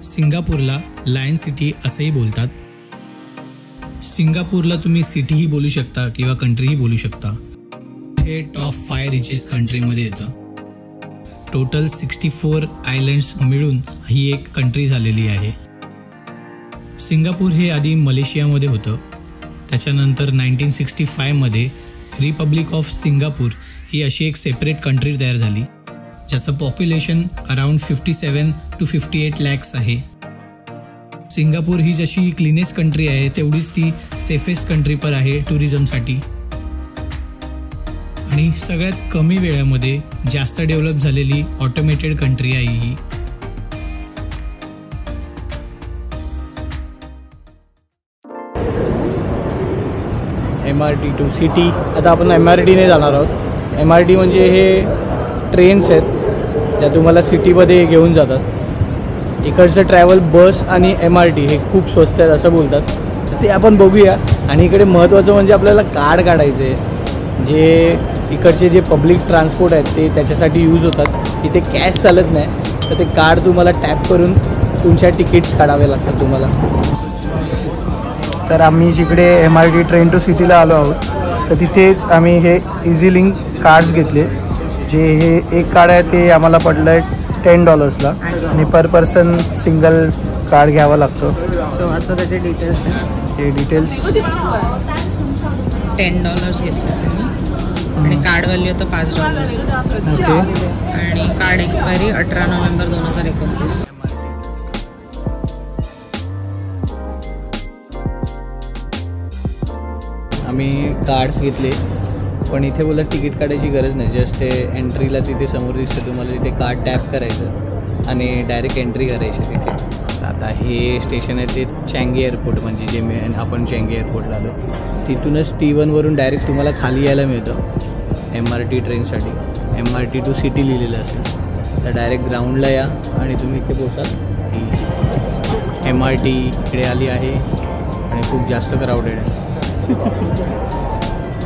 सिंगापूरला lion city असंही बोलतात। सिंगापूरला तुम्ही सिटीही बोलू शकता किंवा कंट्रीही बोलू शकता। हे टॉप 5 रिचेस्ट कंट्रीमध्ये येतं। टोटल 64 आयलँड्स मिळून ही एक कंट्री झालेली आहे। सिंगापूर हे आधी मलेशियामध्ये होतं, त्याच्यानंतर 1965 मध्ये रिपब्लिक ऑफ सिंगापूर ही अशी एक सेपरेट कंट्री तयार झाली, ज्याचं पॉप्युलेशन अराउंड 57 to 58 लॅक्स आहे। सिंगापूर ही जशी क्लीनेस्ट कंट्री आहे तेवढीच ती सेफेस्ट कंट्री पण आहे टुरिझमसाठी, आणि सगळ्यात कमी वेळामध्ये जास्त डेव्हलप झालेली ऑटोमेटेड कंट्री आहे ही। MRT to city. आता आपण MRTने जाणार आहोत। MRT म्हणजे हे ट्रेन्स आहेत ज्या तुम्हाला सिटीमध्ये घेऊन जातात। इकडचं ट्रॅव्हल बस आणि MRT हे खूप स्वस्त आहेत असं बोलतात, ते आपण बघूया। आणि इकडे महत्त्वाचं म्हणजे आपल्याला कार्ड काढायचं आहे, जे इकडचे जे पब्लिक ट्रान्सपोर्ट आहेत ते त्याच्यासाठी यूज होतात। इथे कॅश चालत नाही, तर ते कार्ड तुम्हाला टॅप करून तुमच्या तिकीट्स काढावे लागतात तुम्हाला। तर आम्ही जिकडे MRT ट्रेन टू सिटीला आलो आहोत, तर तिथेच आम्ही हे इझी लिंक कार्ड्स घेतले, जे हे एक कार्ड आहे ते आम्हाला पडलं आहे $10ला, आणि पर पर्सन सिंगल कार्ड घ्यावं लागतं। सो असं त्याचे डिटेल्स हे डिटेल्स $10 घेतले त्यांनी, आणि कार्ड व्हॅल्यू होतं $5। ओके, आणि कार्ड एक्सपायरी 18 नोव्हेंबर 2029। आम्ही कार्ड्स घेतले, पण इथे बोला तिकीट काढायची गरज नाही। जस्ट हे एंट्रीला तिथे समोर दिसतं तुम्हाला, तिथे कार्ड टॅप करायचं आणि डायरेक्ट एंट्री करायची तिथे। आता हे स्टेशन आहे ते चँगी एअरपोर्ट, म्हणजे जे आपण चँगी एअरपोर्टला आलो तिथूनच T1 वरून डायरेक्ट तुम्हाला खाली यायला मिळतं MRT ट्रेनसाठी। MRT टू सिटी लिहिलेलं असेल तर डायरेक्ट ग्राउंडला या आणि तुम्ही इथे पोहोचाल। MRT इकडे आली आहे आणि खूप जास्त क्राऊडेड आहे।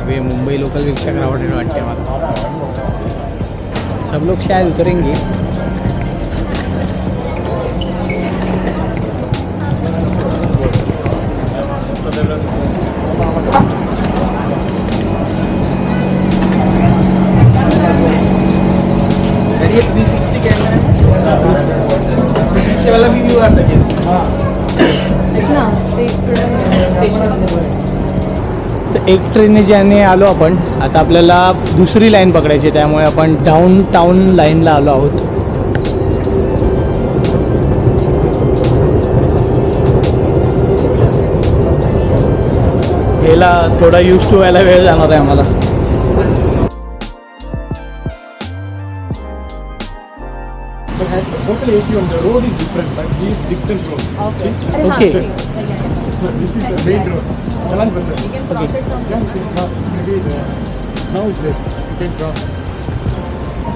अभी मुंबई लोकल रिक्शा क्राउडेड वाटते मला। सब लोग शायद उतरेंगे। ये 360 कैमरा है, पीछे वाला भी व्यू आता है। हाँ ना, ते स्टेशन तर एक ट्रेनने ज्याने आलो आपण, आता आपल्याला दुसरी लाईन पकडायची, त्यामुळे आपण डाऊन टाऊन लाईनला आलो आहोत। याला थोडा यूज टू व्हायला वेळ जाणार आहे आम्हाला।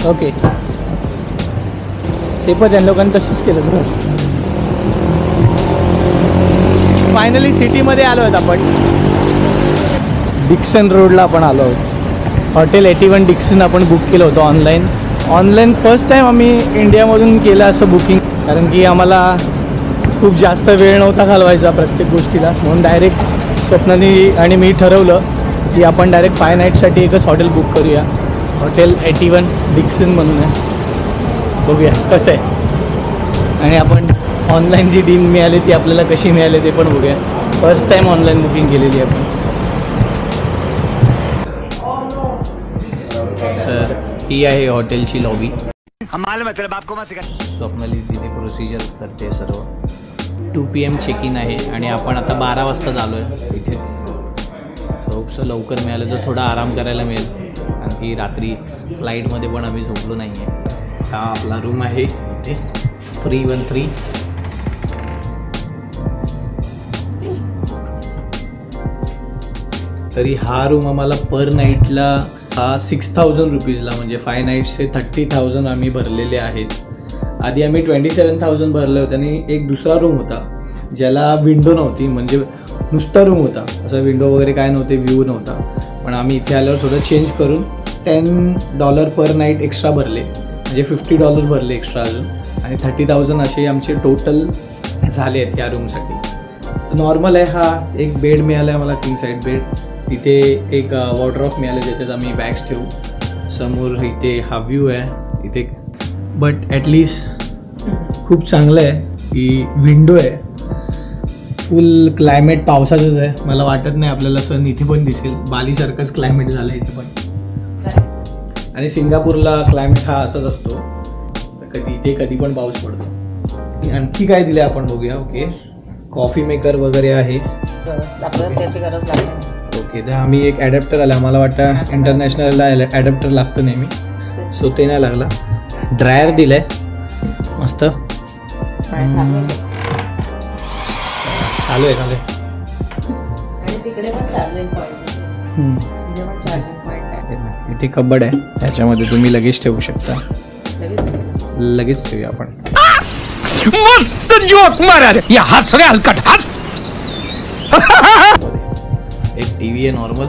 ओके, ते पण त्या लोकांनी तसंच केलं बस। फायनली सिटीमध्ये आलो आहेत आपण। डिक्सन रोडला आपण आलो आहोत। हॉटेल 81 डिक्सन आपण बुक केलं होतं ऑनलाईन फर्स्ट टाईम आम्ही इंडियामधून केलं असं बुकिंग, कारण की आम्हाला खूप जास्त वेळ नव्हता घालवायचा प्रत्येक गोष्टीला, म्हणून डायरेक्ट स्वप्नाली आणि मी ठरवलं की आपण डायरेक्ट 5 नाईट्ससाठी एकच हॉटेल बुक करूया। हॉटेल 81 डिक्सन म्हणून आहे, बघूया कसं आहे। आणि आपण ऑनलाईन जी डील मिळाली ती आपल्याला कशी मिळाली ते पण बघूया। फर्स्ट टाईम ऑनलाईन बुकिंग केलेली आपण। तर ही आहे हॉटेलची लॉबी। स्वप्नाली तिथे प्रोसिजर करते सर्व। 2 PM चेक इन आहे आणि आपण आता 12 वाजता झालो आहे इथे। खूपसं लवकर मिळालं तर थोडा आराम करायला मिळेल, कारण की रात्री फ्लाईटमध्ये पण आम्ही झोपलो नाही आहे। हा आपला रूम आहे इथे 313। तरी हा रूम आम्हाला पर नाईटला हा 6000 रुपीजला, म्हणजे 5 नाईट्सचे 30,000 आम्ही भरलेले आहेत। आधी आम्ही 27,000 भरले होते, आणि एक दुसरा रूम होता ज्याला विंडो नव्हती, म्हणजे नुसता रूम होता, असं विंडो वगैरे काय नव्हते, व्ह्यू नव्हता। पण आम्ही इथे आल्यावर थोडं चेंज करून $10 पर नाईट एक्स्ट्रा भरले, म्हणजे $50 भरले एक्स्ट्रा अजून, आणि 30,000 असे आमचे टोटल झाले आहेत या रूमसाठी. नॉर्मल आहे, हा एक बेड मिळाला आहे मला, किंग साईड बेड. तिथे एक वॉर्डरोब मिळालं ज्याच्यात आम्ही बॅग्स ठेवू. समोर इथे हा व्ह्यू आहे इथे, बट ॲटलिस्ट खूप चांगलं आहे की विंडो आहे. फुल क्लायमेट पावसाचंच आहे. मला वाटत नाही आपल्याला सन इथे पण दिसेल. बालीसारखंच क्लायमेट झालं आहे इथे पण. आणि सिंगापूरला क्लायमेट हा असाच असतो, कधी इथे कधी पण पाऊस पडतो. आणखी काय दिलं आपण बघूया. ओके, कॉफी मेकर वगैरे आहे. त्याची गरज लागते. ओके, तर आम्ही एक ॲडॅप्टर आला. मला वाटतं इंटरनॅशनलला ॲडॅप्टर लागतं नेहमी, सो ते नाही लागला. ड्रायर दिलं आहे मस्त. चालू आहे चालू आहे. इथे कबड आहे, त्याच्यामध्ये तुम्ही लगेच ठेवू शकता. लगेच ठेवूया आपण. मस्त जोक मारा रे, या हस रे हलकट हस. एक टीव्ही आहे नॉर्मल.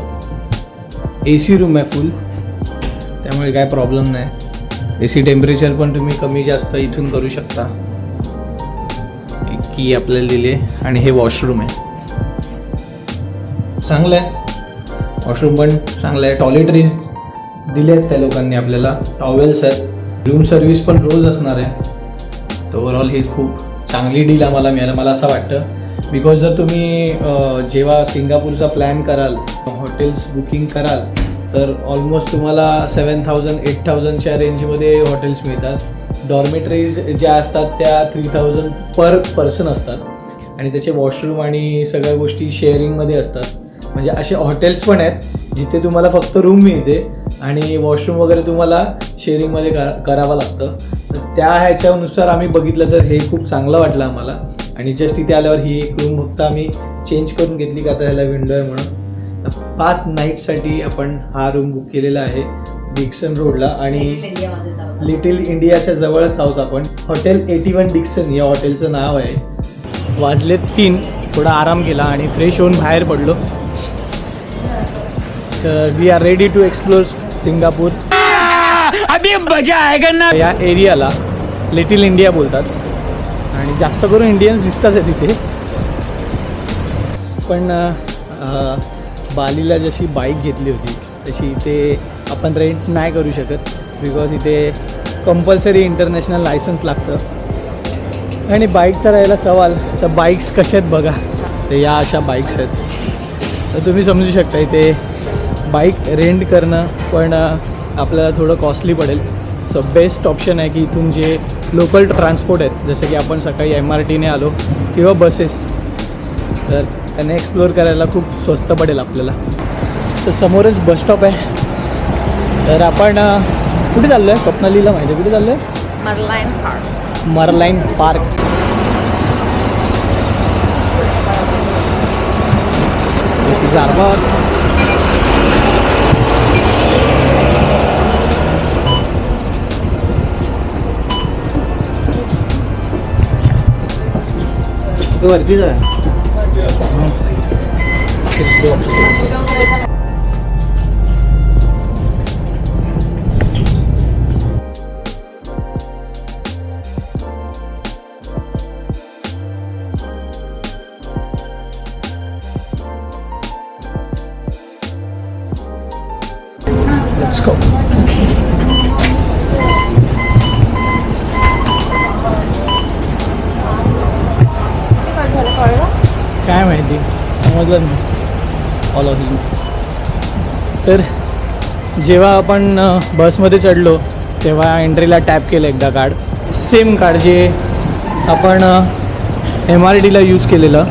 AC रूम आहे फुल, त्यामुळे काय प्रॉब्लेम नाही. AC टेम्परेचर पण तुम्ही कमी जास्त इथून करू शकता. एक की आपल्याला दिली आहे. आणि हे वॉशरूम आहे, चांगलं आहे. वॉशरूम पण चांगलं आहे. टॉयलेटरीज दिले आहेत त्या लोकांनी आपल्याला. टॉवेल्स आहेत. रूम सर्व्हिस पण रोज असणार आहे. तर ओव्हरऑल ही खूप चांगली डील आम्हाला मिळालं मला असं वाटतं. बिकॉज जर तुम्ही जेव्हा सिंगापूरचा प्लॅन कराल, हॉटेल्स बुकिंग कराल, तर ऑलमोस्ट तुम्हाला 7,000-8,000च्या रेंजमध्ये हॉटेल्स मिळतात. डॉर्मेटरीज ज्या असतात त्या 3,000 पर पर्सन असतात. आणि त्याचे वॉशरूम आणि सगळ्या गोष्टी शेअरिंगमध्ये असतात. म्हणजे असे हॉटेल्स पण आहेत जिथे तुम्हाला फक्त रूम मिळते आणि वॉशरूम वगैरे तुम्हाला शेअरिंगमध्ये करावं लागतं. तर त्या ह्याच्यानुसार आम्ही बघितलं तर हे खूप चांगलं वाटलं आम्हाला. आणि जस्ट इथे आल्यावर ही एक रूम फक्त आम्ही चेंज करून घेतली का आता ह्याला विंडो आहे म्हणून. तर 5 नाईटसाठी आपण हा रूम बुक केलेला आहे डिक्सन रोडला. आणि लिटिल इंडियाच्या जवळच आहोत आपण. हॉटेल 81 डिक्सन या हॉटेलचं नाव आहे. वाजलेत 3, थोडा आराम केला आणि फ्रेश होऊन बाहेर पडलो. तर we are ready to explore Singapore. अभी मजा आएगा ना. या एरियाला लिटिल इंडिया बोलतात आणि जास्त करून इंडियन्स दिसतात आहे तिथे. पण बालीला जशी बाईक घेतली होती तशी इथे आपण रेंट नाही करू शकत. बिकॉज इथे कंपल्सरी इंटरनॅशनल लायसन्स लागतं. आणि बाईकचा राहिला सवाल, तर बाईक्स कशा आहेत बघा. तर या अशा बाईक्स आहेत. तर तुम्ही समजू शकता इथे बाईक रेंट करणं पण आपल्याला थोडं कॉस्टली पडेल. सो बेस्ट ऑप्शन आहे की इथून जे लोकल ट्रान्सपोर्ट आहेत, जसं की आपण सकाळी MRTने आलो किंवा बसेस, तर त्यांना एक्सप्लोअर करायला खूप स्वस्त पडेल आपल्याला. तर समोरच बसस्टॉप आहे. तर आपण कुठे चाललो आहे? स्वप्नालीला माहिती आहे कुठे चाललो आहे? मरलाईन पार्क. मरलाईन पार्क. दिस इज आवर बस. वरतीच आहे. Let's go. काय माहिती, समजलं नाही ऑल ऑफ यू. तर जेव्हा आपण बसमध्ये चढलो तेव्हा एंट्रीला टॅप केलं एकदा कार्ड. सेम कार्ड जे आपण MRTला यूज केलेलं,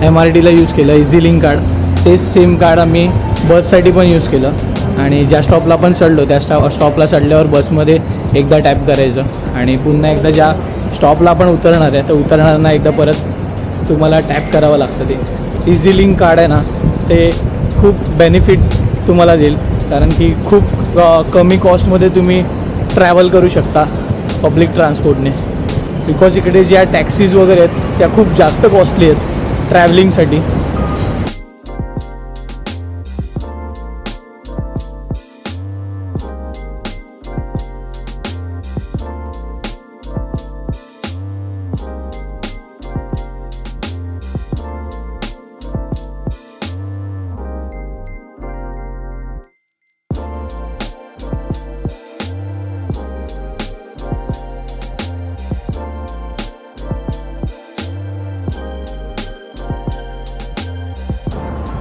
MRTला यूज केलं इझीलिंक कार्ड, तेच सेम कार्ड आम्ही बससाठी पण यूज केलं. आणि ज्या स्टॉपला आपण चढलो त्या स्टॉपला चढल्यावर बसमध्ये एकदा टॅप करायचं आणि पुन्हा एकदा ज्या स्टॉपला आपण उतरणार आहे तर उतरणाऱ्यांना एकदा परत तुम्हाला टॅप करावं लागतं. ते इझीलिंक कार्ड आहे ना, ते खूप बेनिफिट तुम्हाला देईल. कारण की खूप कमी कॉस्टमध्ये तुम्ही ट्रॅव्हल करू शकता पब्लिक ट्रान्सपोर्टने. बिकॉज इकडे ज्या टॅक्सीज वगैरे आहेत त्या खूप जास्त कॉस्टली आहेत ट्रॅव्हलिंगसाठी.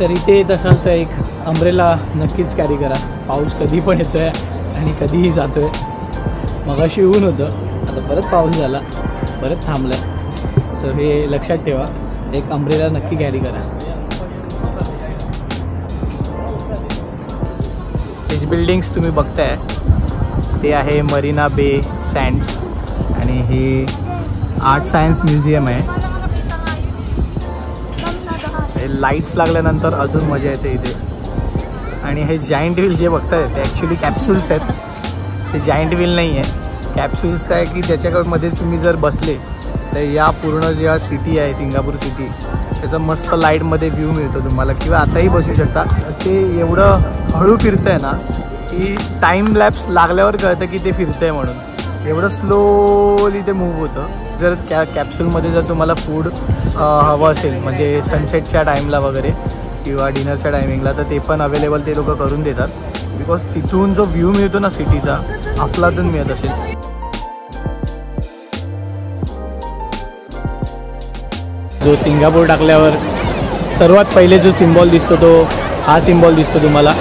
तर इथे येत असाल तर एक अम्ब्रेला नक्कीच कॅरी करा. पाऊस कधी पण येतो आहे आणि कधीही जातो आहे. मगाशी ऊन होतं, आता परत पाऊस झाला, परत थांबलं आहे. सो हे लक्षात ठेवा, एक अम्ब्रेला नक्की कॅरी करा. हे बिल्डिंग्स तुम्ही बघताय ते आहे मरीना बे सँड्स आणि हे आर्ट सायन्स म्युझियम आहे. हे लाईट्स लागल्यानंतर अजून मजा येते इथे. आणि हे जायंट व्हील जे बघताय ते ॲक्च्युली कॅप्सूल्स आहेत, ते जायंट व्हील नाही आहे. कॅप्सूल्स आहे की त्याच्यामध्ये तुम्ही जर बसले तर या पूर्ण ज्या सिटी आहे सिंगापूर सिटी त्याचा मस्त लाईटमध्ये व्ह्यू मिळतो तुम्हाला, किंवा आताही बसू शकता. ते एवढं हळू फिरतं आहे ना की टाईम लॅप्स लागल्यावर कळतं की ते फिरतं आहे म्हणून. एवढं स्लोली ते मूव्ह होतं. जर कॅप्सूलमध्ये जर तुम्हाला फूड हवं असेल म्हणजे सनसेटच्या टाईमला वगैरे किंवा डिनरच्या टायमिंगला तर ते पण अवेलेबल ते लोक करून देतात. बिकॉज तिथून जो व्ह्यू मिळतो ना सिटीचा अफलातून मिळत असेल. जो सिंगापूर टाकल्यावर सर्वात पहिले जो सिम्बॉल दिसतो तो हा सिम्बॉल दिसतो तुम्हाला.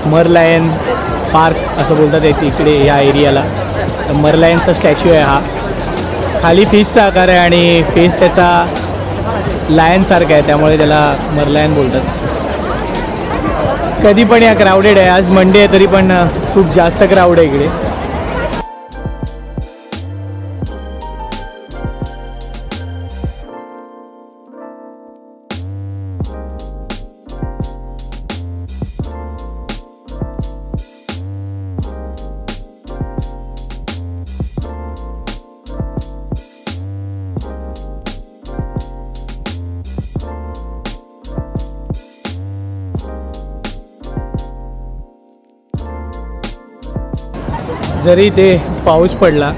मरलायन पार्क असं बोलतात येते इकडे या एरियाला. तर मरलायनचा स्टॅच्यू आहे हा. खाली फिशचा आकार आहे आणि फेस त्याचा लायनसारखा आहे, त्यामुळे त्याला मरलायन बोलतात. कधी पण या क्राऊडेड आहे. आज मंडे आहे तरी पण खूप जास्त क्राऊड आहे इकडे. जरी ते पाऊस पडला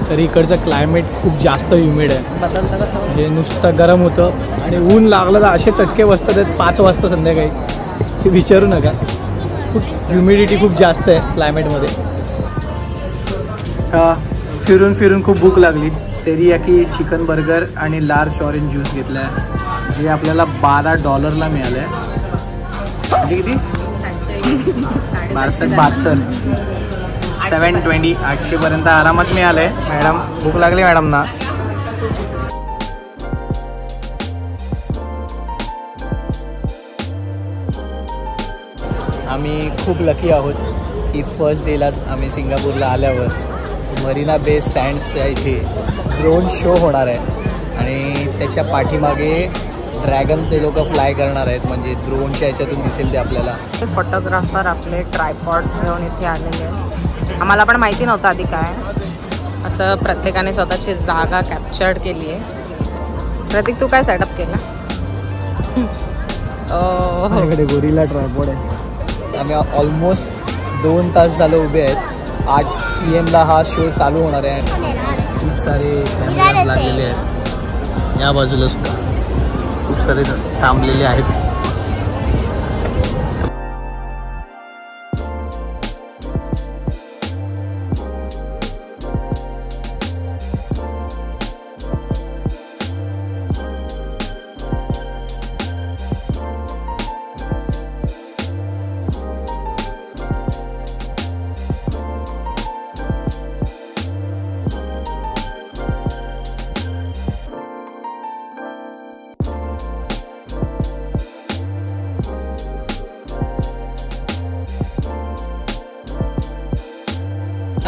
तरी इकडचं क्लायमेट खूप जास्त ह्युमिड आहे. बदलतं कसं म्हणजे नुसतं गरम होतं आणि ऊन लागलं तर असे चटके बसतात आहेत 5 वाजता संध्याकाळी, हे विचारू नका. खूप ह्युमिडिटी खूप जास्त आहे क्लायमेटमध्ये. फिरून फिरून खूप भूक लागली. तेरियाकी चिकन बर्गर आणि लार्ज ऑरेंज ज्यूस घेतला आहे जे आपल्याला $12 मिळालं आहे. म्हणजे किती 1272 720 800पर्यंत आरामात मिळालं आहे. मॅडम भूक लागली मॅडमना. आम्ही खूप लकी आहोत की फर्स्ट डेलाच आम्ही सिंगापूरला आल्यावर मरीना बे सँड्सच्या इथे ड्रोन शो होणार आहे आणि त्याच्या पाठीमागे ड्रॅगन ते लोक फ्लाय करणार आहेत. म्हणजे ड्रोनच्या ह्याच्यातून दिसेल ते आपल्याला. फोटोग्राफर आपले ट्रायपॉड्स घेऊन इथे आलेले आहेत. आम्हाला पण माहिती नव्हतं आधी काय असं. प्रत्येकाने स्वतःची जागा कॅप्चर्ड केली आहे. प्रतीक तू काय सेटअप केला? गोरिला ट्रायपॉड आहे. आम्ही ऑलमोस्ट 2 तास झालं उभे आहेत. 8 PM हा शो चालू होणार आहे. खूप सारे कॅमेरा लागलेले आहेत. या बाजूला सुद्धा खूप सारे थांबलेले आहेत.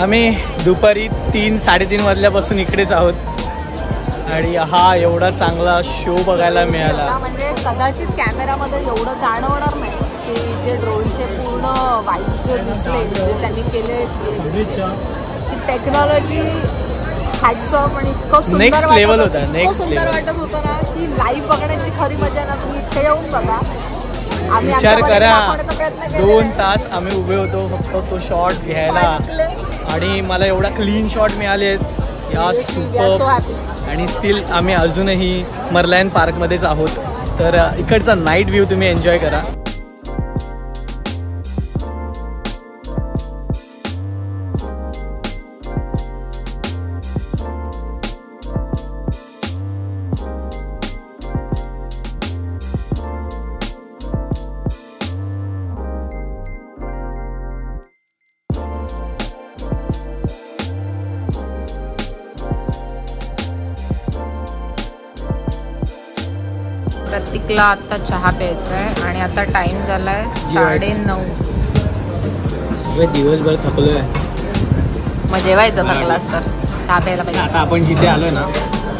आम्ही दुपारी 3-3:30 वाजल्यापासून इकडेच आहोत आणि हा एवढा चांगला शो बघायला मिळाला. म्हणजे कदाचित कॅमेरामध्ये एवढं जाणवणार नाही की जे ड्रोनचे पूर्ण वाईब्स जे दिसले म्हणजे त्यांनी केले ती टेक्नॉलॉजी हॅट्स ऑफ. आणि इतकं सुंदर नेक्स्ट लेवल होता. नेक्स्ट सुंदर वाटत होतं ना की लाईव्ह बघण्याची खरी मजा ना तुम्ही इथे येऊन बघा. विचार करा 2 तास आम्ही उभे होतो फक्त तो शॉट घ्यायला आणि मला एवढा क्लीन शॉट मिळाले या सुपर. आणि स्टील आम्ही अजूनही मरलायन पार्कमध्येच आहोत. तर इकडचा नाईट व्ह्यू तुम्ही एन्जॉय करा. प्रतीकला आता चहा प्यायचा आहे आणि आता टाइम झालाय 9:30. दिवसभर थकलोय. मग जेवायचं थकलास तर चहा प्यायला पाहिजे. आता आपण जिथे आलोय ना,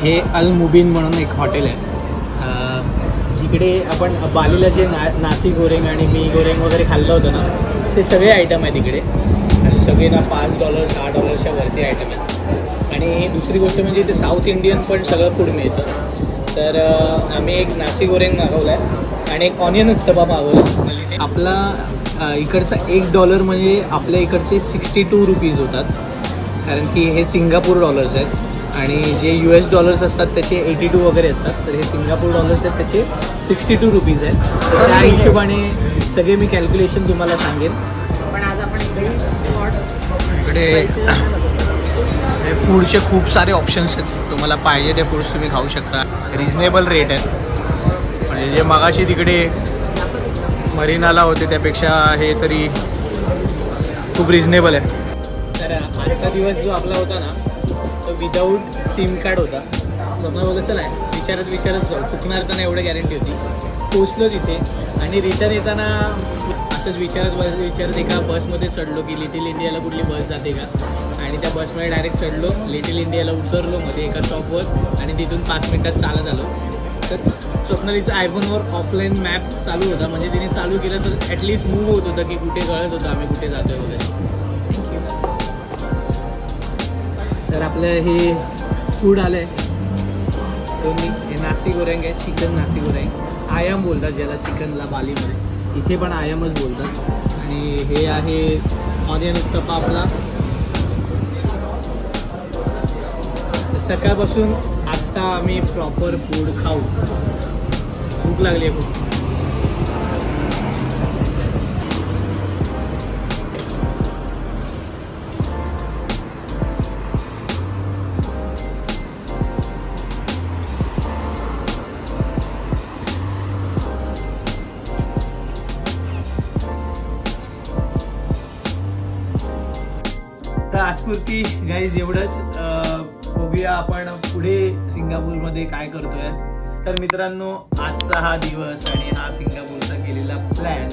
हे अल मुबीन म्हणून एक हॉटेल आहे, जिकडे आपण बालीला जे नासी गोरेंग आणि मी गोरेंग वगैरे खाल्लं होतं ना, ते सगळे आयटम आहे तिकडे. आणि सगळे ना $5 $6च्या वरती आयटम आहेत. आणि दुसरी गोष्ट म्हणजे इथे साऊथ इंडियन पण सगळं फूड मिळतं. तर आम्ही एक नासी गोरेंग मागवला आहे आणि एक ऑनियन उत्तपा मागवला. आपला इकडचा $1 म्हणजे आपल्या इकडचे 62 रुपीज होतात, कारण की हे सिंगापूर डॉलर्स आहेत. आणि जे US डॉलर्स असतात त्याचे 82 वगैरे असतात. तर हे सिंगापूर डॉलर्स आहेत, त्याचे 62 रुपीज आहेत. तर त्या हिशोबाने सगळे मी कॅल्क्युलेशन तुम्हाला सांगेन. पण आज आपण इकडे फूडचे खूप सारे ऑप्शन्स आहेत. तुम्हाला पाहिजे ते फूड्स तुम्ही खाऊ शकता. रिजनेबल रेट आहेत. म्हणजे जे मगाशी तिकडे मरीनाला होते त्यापेक्षा हे तरी खूप रिजनेबल आहे. तर आजचा दिवस जो आपला होता ना, तो विदाऊट सिम कार्ड होता. स्वप्न बघत चला विचारत जाऊ, चुकणार तर नाही एवढं गॅरंटी होती. पोचलो तिथे आणि रिटर्न येताना असंच विचारत एका बसमध्ये चढलो की लिटिल इंडियाला कुठली बस जाते का, आणि त्या बसमध्ये डायरेक्ट चढलो. लिटिल इंडियाला उतरलो मध्ये एका स्टॉपवर आणि तिथून 5 मिनिटात चालत आलो. तर स्वप्नालीचा आयफोनवर ऑफलाईन मॅप चालू होता, म्हणजे तिने चालू केलं तर ॲटलिस्ट मूव्ह होत होतं की कुठे कळत होतं आम्ही कुठे जातोय वगैरे. तर आपलं हे फूड आलं आहे, तो हे नासी गोरेंग आहे, चिकन नासी गोरेंग. आयाम बोलतात ज्याला चिकनला बालीमध्ये, इथे पण आयामच बोलतात. आणि हे आहे ऑनियन उत्तपा आपला. सकाळपासून आत्ता आम्ही प्रॉपर फूड खाऊ. भूक लागली आहे खूप. तर आजपुरती गाईज एवढंच. बघूया आपण पुढे सिंगापूरमध्ये काय करतोय. तर मित्रांनो, आजचा हा दिवस आणि हा सिंगापूरचा केलेला प्लॅन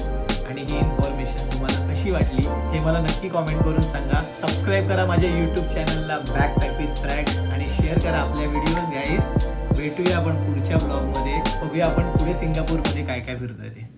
आणि ही इन्फॉर्मेशन तुम्हाला कशी वाटली हे मला नक्की कॉमेंट करून सांगा. सबस्क्राईब करा माझ्या यूट्यूब चॅनलला बॅकपॅक विथ ट्रॅक्स आणि शेअर करा आपल्या व्हिडिओज गाईज. भेटूया आपण पुढच्या ब्लॉगमध्ये. बघूया आपण पुढे सिंगापूरमध्ये काय काय फिरतोय ते.